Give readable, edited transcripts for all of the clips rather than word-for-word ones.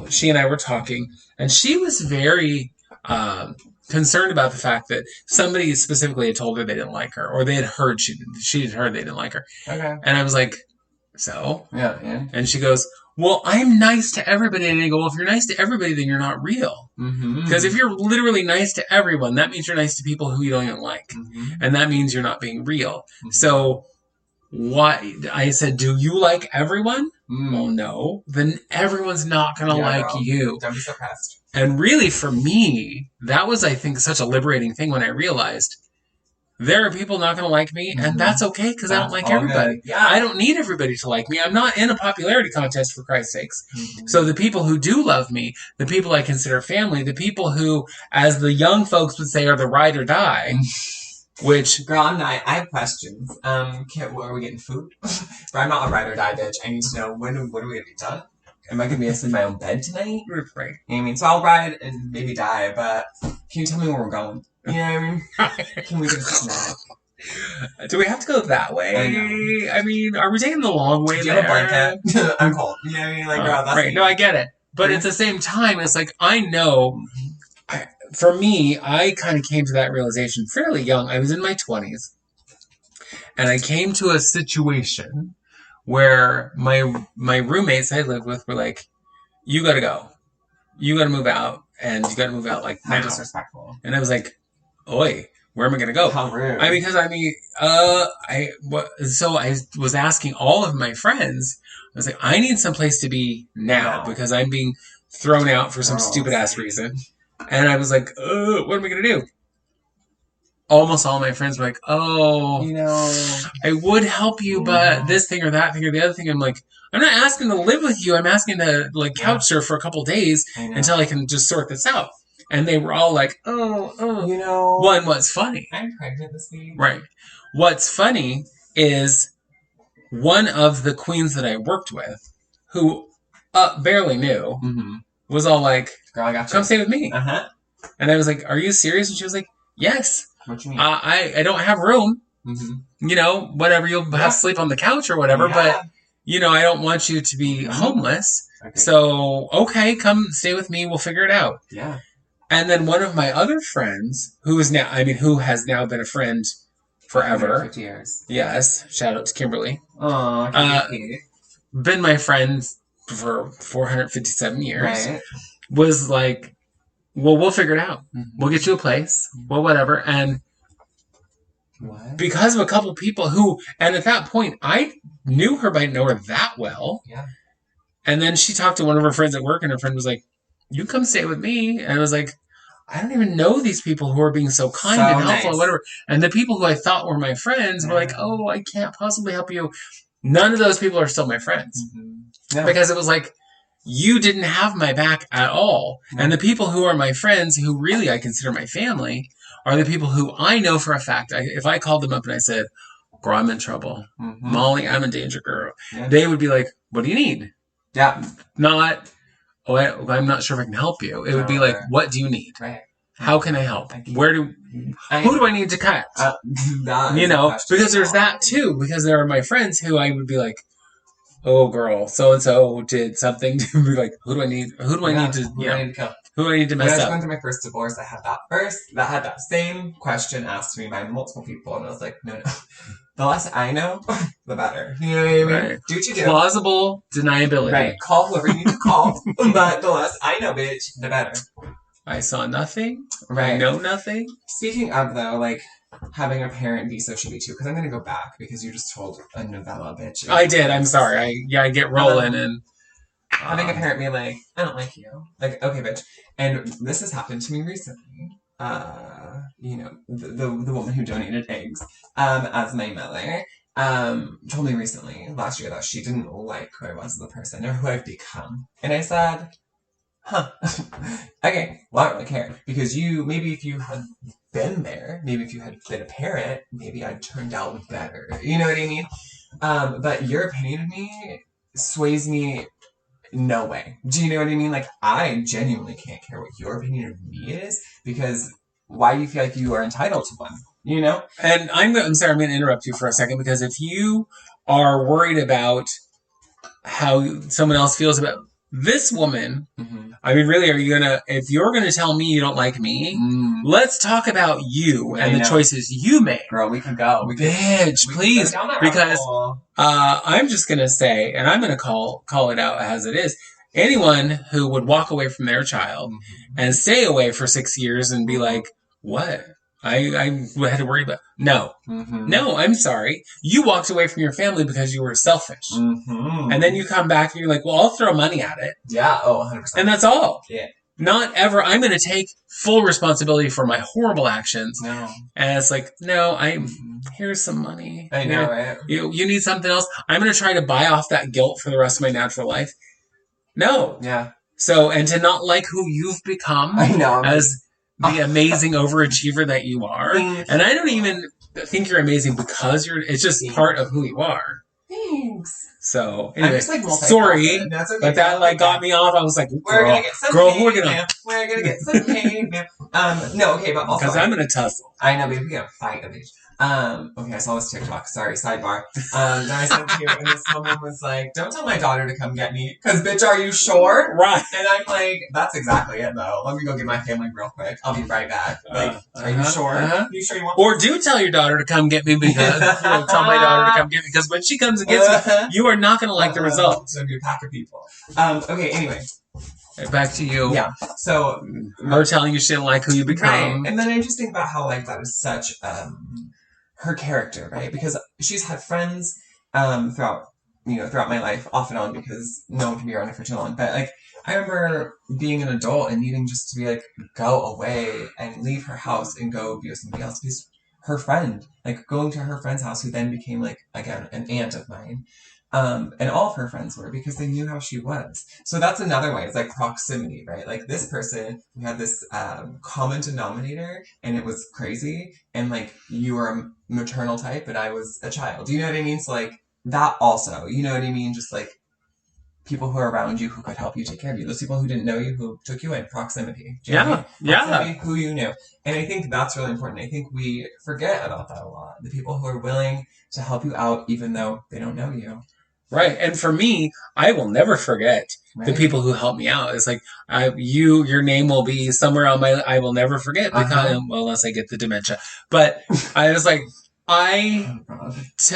she and I were talking, and she was very concerned about the fact that somebody specifically had told her they didn't like her, or they had heard she had heard they didn't like her. Okay. And I was like, so? Yeah. And she goes, well, I'm nice to everybody. And I go, well, if you're nice to everybody, then you're not real. Because if you're literally nice to everyone, that means you're nice to people who you don't even like. And that means you're not being real. So why? I said, do you like everyone? Well, no. Then everyone's not going to like you. Don't be so pressed. And really, for me, that was, I think, such a liberating thing when I realized there are people not going to like me, and that's okay because I don't like everybody. Yeah. I don't need everybody to like me. I'm not in a popularity contest, for Christ's sakes. So the people who do love me, the people I consider family, the people who, as the young folks would say, are the ride or die, which... Girl, I have questions. Are we getting food? But I'm not a ride or die bitch. I need to know, when are we going to be done? Am I going to be asleep in my own bed tonight? Right. I mean, so I'll ride and maybe die, but can you tell me where we're going? You know what I mean? Can we just snack? Do we have to go that way? I mean, are we taking the long way there? Do there? you have a blanket? I'm cold. You know what I mean? Like, girl, that's right. No, I get it. But at the same time, it's like, I know... For me, I kind of came to that realization fairly young. I was in my 20s. And I came to a situation where my roommates I lived with were like, you got to go. You got to move out. And you got to move out like now. How disrespectful. And I was like, oi, where am I going to go? How rude. So I was asking all of my friends, I was like, I need some place to be now because I'm being thrown out for some stupid ass reason. And I was like, what am I going to do? Almost all my friends were like, oh, I would help you, but this thing or that thing or the other thing. I'm like, I'm not asking to live with you. I'm asking to like couch surf for a couple days until I can just sort this out. And they were all like, oh. One, what's funny? I'm pregnant this week. Right. What's funny is one of the queens that I worked with, who barely knew, was all like, girl, I got you. Come stay with me. And I was like, are you serious? And she was like, yes. What you mean? I don't have room. Whatever. You'll have to sleep on the couch or whatever. But, I don't want you to be homeless. Okay. So, okay, come stay with me. We'll figure it out. Yeah. And then one of my other friends, who has now been a friend forever. 50 years. Yes. Shout out to Kimberly. Been my friend for 457 years. Right. Was like, well, we'll figure it out. We'll get you a place. Well, whatever. And because of a couple people and at that point, I knew her, but I didn't know her that well. Yeah. And then she talked to one of her friends at work, and her friend was like, you come stay with me. And I was like, I don't even know these people who are being so kind and helpful and whatever. And the people who I thought were my friends were like, oh, I can't possibly help you. None of those people are still my friends. Because it was like, you didn't have my back at all. And the people who are my friends, who really I consider my family, are the people who I know for a fact. If I called them up and I said, girl, I'm in trouble. Molly, I'm in danger, girl. They would be like, what do you need? Yeah. Not, I'm not sure if I can help you. It would be like, what do you need? Right. How can I help? Who do I need to cut? Because there's that too. Because there are my friends who I would be like, oh girl, so and so did something to be like, who do I need? Who do I need to? Who do I need to mess up? When I was going through my first divorce, I had that same question asked to me by multiple people, and I was like, no. The less I know, the better. You know what I mean? Right. Do what you do. Plausible deniability. Right. Call whoever you need to call, but the less I know, bitch, the better. I saw nothing. Right. I know nothing. Speaking of, though, like, having a parent be so shitty, too, because I'm going to go back, because you just told a novella, bitch. I did. I'm sorry. I get rolling, and... having a parent be like, I don't like you. Like, okay, bitch. And this has happened to me recently. The woman who donated eggs, as my mother, told me recently, last year, that she didn't like who I was as a person, or who I've become. And I said... okay, well, I don't really care. Because maybe if you had been there, maybe if you had been a parent, maybe I'd turned out better. You know what I mean? But your opinion of me sways me no way. Do you know what I mean? Like, I genuinely can't care what your opinion of me is, because why do you feel like you are entitled to one? You know? And I'm sorry, I'm going to interrupt you for a second, because if you are worried about how someone else feels about this woman, I mean, really, if you're gonna tell me you don't like me, let's talk about you and the choices you made. Girl, we could go. Bitch, please. Because I'm just gonna say, and I'm gonna call it out as it is, anyone who would walk away from their child and stay away for 6 years and be like, what? I had to worry about. No. No, I'm sorry. You walked away from your family because you were selfish. And then you come back and you're like, well, I'll throw money at it. Yeah, 100%. And that's all. Yeah. Not ever, I'm going to take full responsibility for my horrible actions. No. And it's like, no, here's some money. I know, right? You need something else. I'm going to try to buy off that guilt for the rest of my natural life. No. Yeah. So, and to not like who you've become as the amazing overachiever that you are. And I don't even think you're amazing because it's just part of who you are. Thanks. So, anyway, I'm just like sorry, that's okay. but that got me off. I was like, we're gonna get some girl, hate, we're gonna get some hate, man. No, okay, but also because I'm gonna tussle. I know, baby, we gotta fight a bitch. Okay, I saw this TikTok. Sorry, sidebar. Then I sent to you, and this woman was like, "Don't tell my daughter to come get me, because bitch, are you sure?" Right. And I'm like, "That's exactly it, though. Let me go get my family real quick. I'll be right back." Like, are you sure? You sure you want? Or do tell your daughter to come get me because tell my daughter to come get me because when she comes and gets me, you are not going to like the results. It's gonna be a pack of people. Okay. Anyway. Back to you. Yeah. So her telling you she didn't like who you become, right. And then I just think about how like that is such her character, right? Because she's had friends throughout my life, off and on, because no one can be around her for too long. But like, I remember being an adult and needing just to be like, go away and leave her house and go be with somebody else. Because her friend, like going to her friend's house, who then became like, again, an aunt of mine. And all of her friends were, because they knew how she was. So that's another way. It's like proximity, right? Like this person, we had this common denominator, and it was crazy. And like you were a maternal type, and I was a child. Do you know what I mean? So like that also, you know what I mean? Just like people who are around you who could help you take care of you. Those people who didn't know you, who took you in. Proximity. Do you know what I mean? Proximity, who you knew. And I think that's really important. I think we forget about that a lot. The people who are willing to help you out, even though they don't know you. Right. And for me, I will never forget the people who helped me out. It's like, your name will be somewhere on I will never forget because, well, unless I get the dementia. But I was like, it's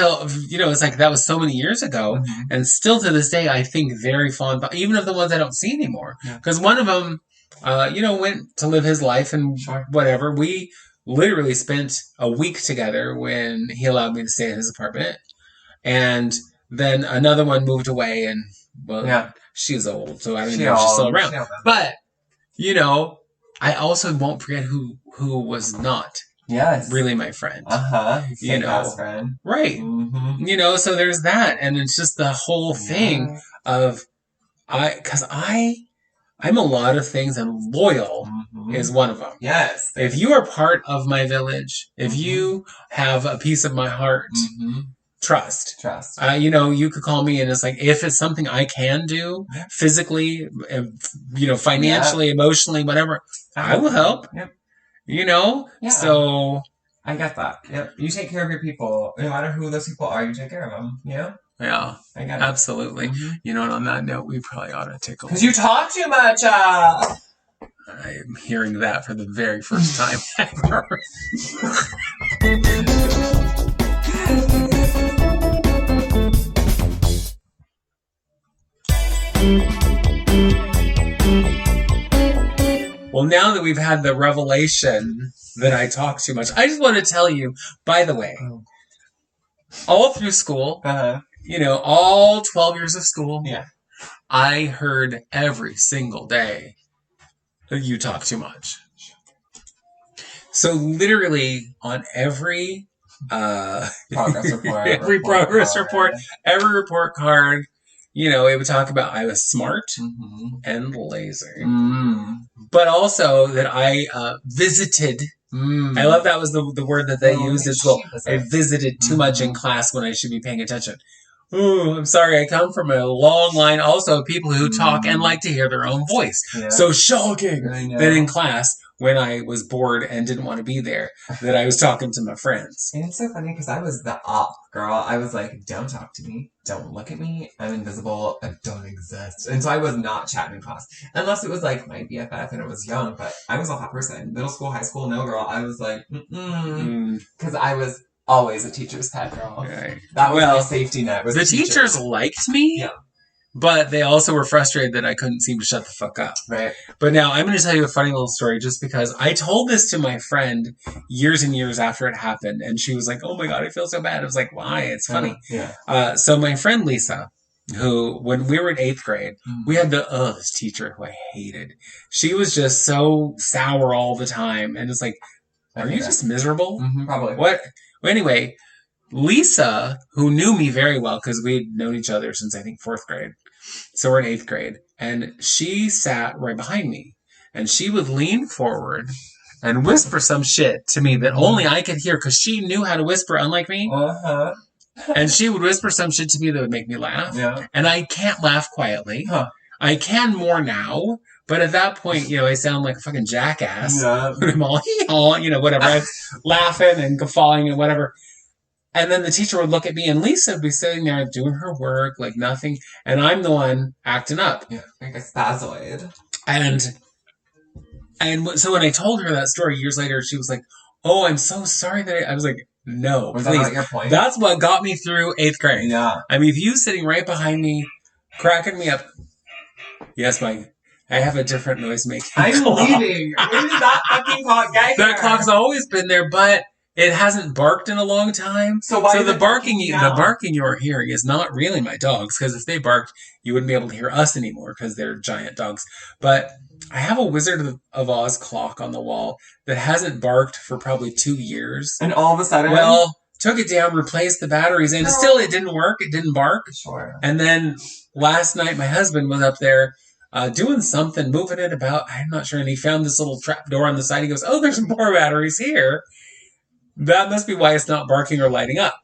like that was so many years ago. And still to this day, I think very fond, even of the ones I don't see anymore. Because one of them, went to live his life and whatever. We literally spent a week together when he allowed me to stay in his apartment. And then another one moved away, and she's old, so I don't even know if she's still around. But I also won't forget who was not really my friend. Best friend, right? So there's that, and it's just the whole thing of because I'm a lot of things, and loyal is one of them. Yes, if you are part of my village, if you have a piece of my heart. Trust. You could call me, and it's like, if it's something I can do physically, financially, emotionally, whatever, I will help. So I get that. Yep. You take care of your people, no matter who those people are. You take care of them. Yeah. Yeah. I get it. Absolutely. And on that note, we probably ought to take a because you talk too much. I'm hearing that for the very first time ever. Well, now that we've had the revelation that I talk too much, I just want to tell you, by the way, all through school, all 12 years of school, I heard every single day that you talk too much. So literally on every progress report, every report card, it would talk about I was smart and lazy. But also that I visited. I love that was the word that they used as well. I visited too much in class when I should be paying attention. Ooh, I'm sorry. I come from a long line also of people who talk and like to hear their own voice. Yeah. So shocking that in class when I was bored and didn't want to be there, that I was talking to my friends. And it's so funny because I was the op girl. I was like, don't talk to me. Don't look at me. I'm invisible. I don't exist. And so I was not chatting in class. Unless it was like my BFF and it was young, but I was a hot person. Middle school, high school, no girl. I was like, because I was always a teacher's pet girl. Right. That was my safety net. Was the teachers liked me. Yeah. But they also were frustrated that I couldn't seem to shut the fuck up. Right. But now I'm going to tell you a funny little story just because I told this to my friend years and years after it happened. And she was like, oh my God, I feel so bad. I was like, why? It's funny. Yeah. So my friend Lisa, who, when we were in 8th grade, we had this teacher who I hated. She was just so sour all the time. And it's like, are you just miserable? Probably. What? Well, anyway, Lisa, who knew me very well because we had known each other since I think 4th grade. So we're in 8th grade. And she sat right behind me. And she would lean forward and whisper some shit to me that only I could hear because she knew how to whisper, unlike me. And she would whisper some shit to me that would make me laugh. Yeah. And I can't laugh quietly. I can more now. But at that point, I sound like a fucking jackass. Yeah. I'm all, whatever. I'm laughing and guffawing and whatever. And then the teacher would look at me, and Lisa would be sitting there doing her work like nothing, and I'm the one acting up. Yeah, like a spazoid. And so when I told her that story years later, she was like, "Oh, I'm so sorry that I was like, no, was please." that not your point? That's what got me through 8th grade. Yeah. I mean, if you sitting right behind me, cracking me up. Yes, Mike. I have a different noise making. I'm leaving. When did that fucking clock get here? That clock's always been there, but it hasn't barked in a long time. So why? So the barking you're hearing is not really my dogs, because if they barked, you wouldn't be able to hear us anymore because they're giant dogs. But I have a Wizard of Oz clock on the wall that hasn't barked for probably 2 years. And all of a sudden, took it down, replaced the batteries, and still it didn't work. It didn't bark. Sure. And then last night, my husband was up there doing something, moving it about. I'm not sure. And he found this little trap door on the side. He goes, "Oh, there's more batteries here. That must be why it's not barking or lighting up."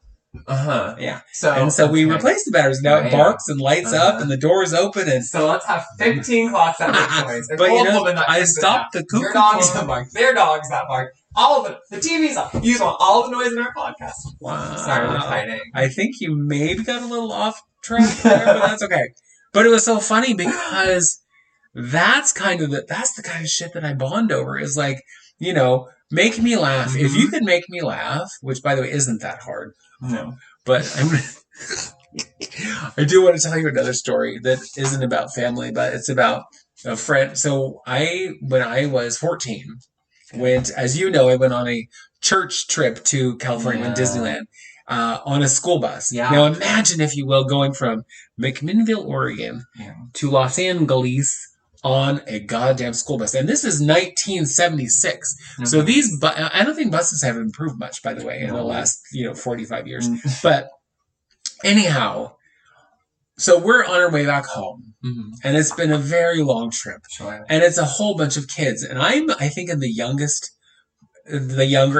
Yeah. So we replaced the batteries. Now it barks and lights up, and the door is open. And so let's have 15 clocks that make noise. But I stopped the cuckoo. Your dogs that bark. Their dogs that bark. All of it. The TV's on. You just want all the noise in our podcast. Wow. Sorry, we're fighting. I think you maybe got a little off track there, but that's okay. But it was so funny because that's the kind of shit that I bond over. Is like, make me laugh. If you could make me laugh, which by the way isn't that hard. No. But I do want to tell you another story that isn't about family, but it's about a friend. So when I was 14, as you know, I went on a church trip to California and Disneyland on a school bus. Yeah. Now imagine, if you will, going from McMinnville, Oregon to Los Angeles on a goddamn school bus. And this is 1976. Okay. So I don't think buses have improved much, by the way, in the last, 45 years. But anyhow, so we're on our way back home. And it's been a very long trip. Sure. And it's a whole bunch of kids. And I think in the younger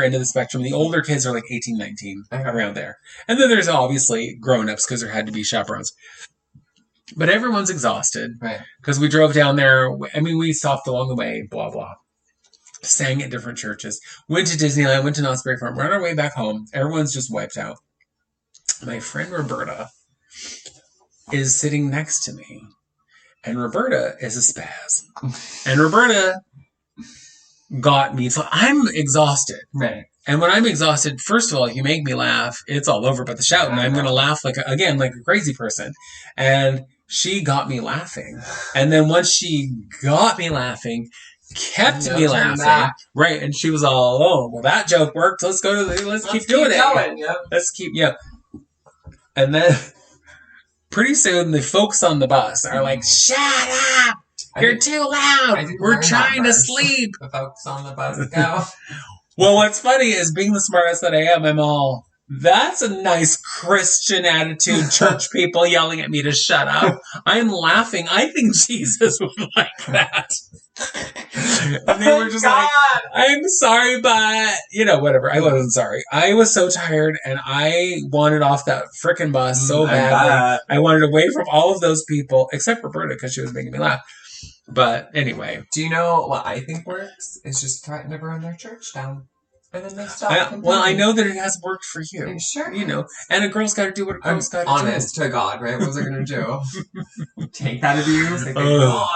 end of the spectrum. The older kids are like 18, 19, around there. And then there's obviously grown-ups because there had to be chaperones. But everyone's exhausted. Right. Because we drove down there. I mean, we stopped along the way, blah, blah. Sang at different churches. Went to Disneyland, went to Knott's Berry Farm. We're on our way back home. Everyone's just wiped out. My friend Roberta is sitting next to me. And Roberta is a spaz. And Roberta got me. So I'm exhausted. Right. And when I'm exhausted, first of all, if you make me laugh, it's all over but the shout. And I'm going to laugh like a crazy person. And she got me laughing. And then once she got me laughing, kept me laughing. Right. And she was all, "Oh, well, that joke worked. Let's keep doing it. Yep. Let's keep, And then pretty soon the folks on the bus are like, "Shut up. You're too loud. We're trying to sleep." The folks on the bus go. Well, what's funny is, being the smartest that I am, I'm all, "That's a nice Christian attitude, church people yelling at me to shut up." I'm laughing. I think Jesus would like that. And they were just like, "I'm sorry, but," whatever. I wasn't sorry. I was so tired, and I wanted off that frickin' bus so badly. I wanted away from all of those people, except Roberta, because she was making me laugh. But anyway. Do you know what I think works? Is just threaten to burn their church down. And then they stop. Well, I know that it has worked for you. It sure. You know, and a girl's got to do what a girl's got to do. Honest to God, right? What was I going to do? Take that abuse? Like, oh,